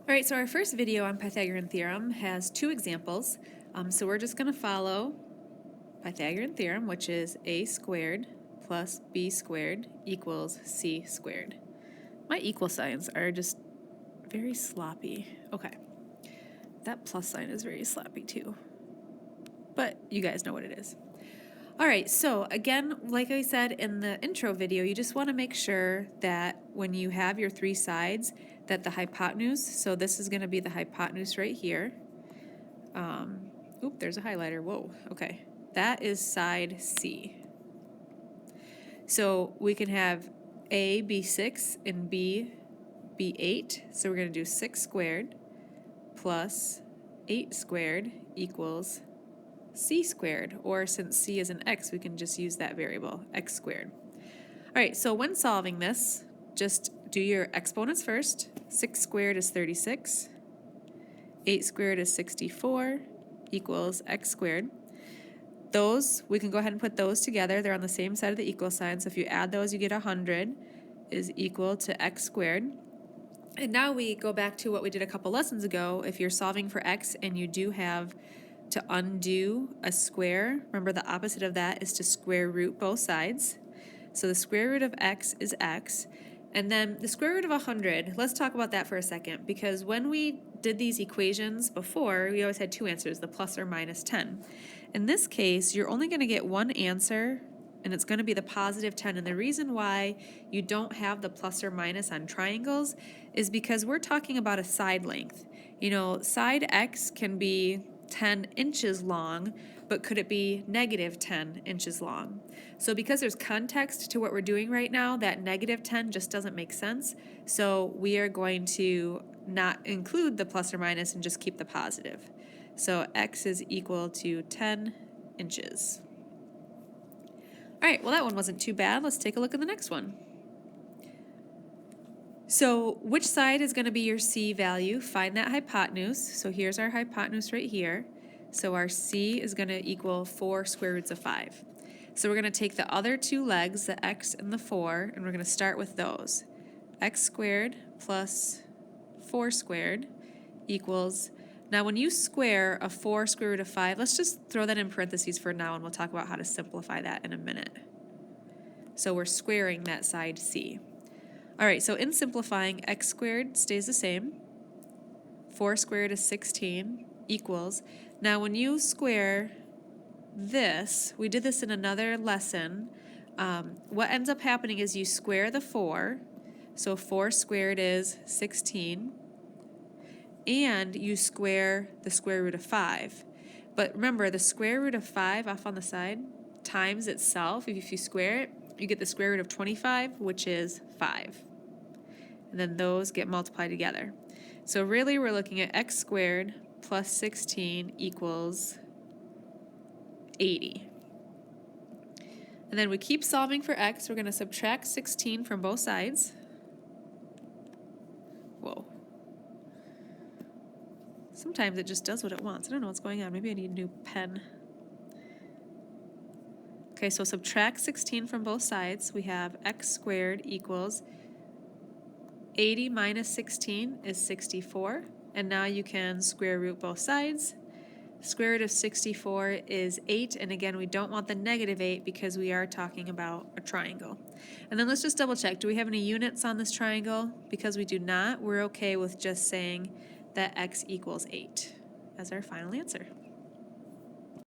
All right, so our first video on Pythagorean Theorem has two examples. So we're just going to follow Pythagorean Theorem, which is a squared plus b squared equals c squared. My equal signs are just very sloppy. Okay, that plus sign is very sloppy too, but you guys know what it is. All right, so again, like I said in the intro video, you just want to make sure that when you have your three sides, that the hypotenuse, so this is going to be the hypotenuse right here. Oop, there's a highlighter. Whoa, okay. That is side C. So we can have A be 6 and B be 8. So we're going to do 6 squared plus 8 squared equals c squared, or since c is an x, we can just use that variable, x squared. All right, so when solving this, just do your exponents first. 6 squared is 36. 8 squared is 64 equals x squared. Those, we can go ahead and put those together. They're on the same side of the equal sign, so if you add those, you get 100 is equal to x squared. And now we go back to what we did a couple lessons ago. If you're solving for x and you do have to undo a square, remember the opposite of that is to square root both sides. So the square root of x is x. And then the square root of 100, let's talk about that for a second, because when we did these equations before, we always had two answers, the plus or minus 10. In this case, you're only going to get one answer, and it's going to be the positive 10. And the reason why you don't have the plus or minus on triangles is because we're talking about a side length. You know, side x can be 10 inches long, but could it be negative 10 inches long? So because there's context to what we're doing right now, that negative 10 just doesn't make sense. So we are going to not include the plus or minus and just keep the positive. So x is equal to 10 inches. All right, well that one wasn't too bad. Let's take a look at the next one. So which side is going to be your c value? Find that hypotenuse. So here's our hypotenuse right here. So our c is going to equal 4 square roots of 5. So we're going to take the other two legs, the x and the 4, and we're going to start with those. X squared plus 4 squared equals, now when you square a 4 square root of 5, let's just throw that in parentheses for now, and we'll talk about how to simplify that in a minute. So we're squaring that side c. All right, so in simplifying, x squared stays the same. 4 squared is 16 equals, now when you square this, we did this in another lesson, what ends up happening is you square the 4, so 4 squared is 16, and you square the square root of 5. But remember, the square root of 5 off on the side times itself, if you square it, you get the square root of 25, which is 5. And then those get multiplied together. So really we're looking at x squared plus 16 equals 80. And then we keep solving for x. We're going to subtract 16 from both sides. Whoa. Sometimes it just does what it wants. I don't know what's going on. Maybe I need a new pen. Okay, so subtract 16 from both sides. We have x squared equals 80 minus 16 is 64. And now you can square root both sides. Square root of 64 is 8, and again, we don't want the negative 8 because we are talking about a triangle. And then let's just double check. Do we have any units on this triangle? Because we do not, we're okay with just saying that x equals 8 as our final answer.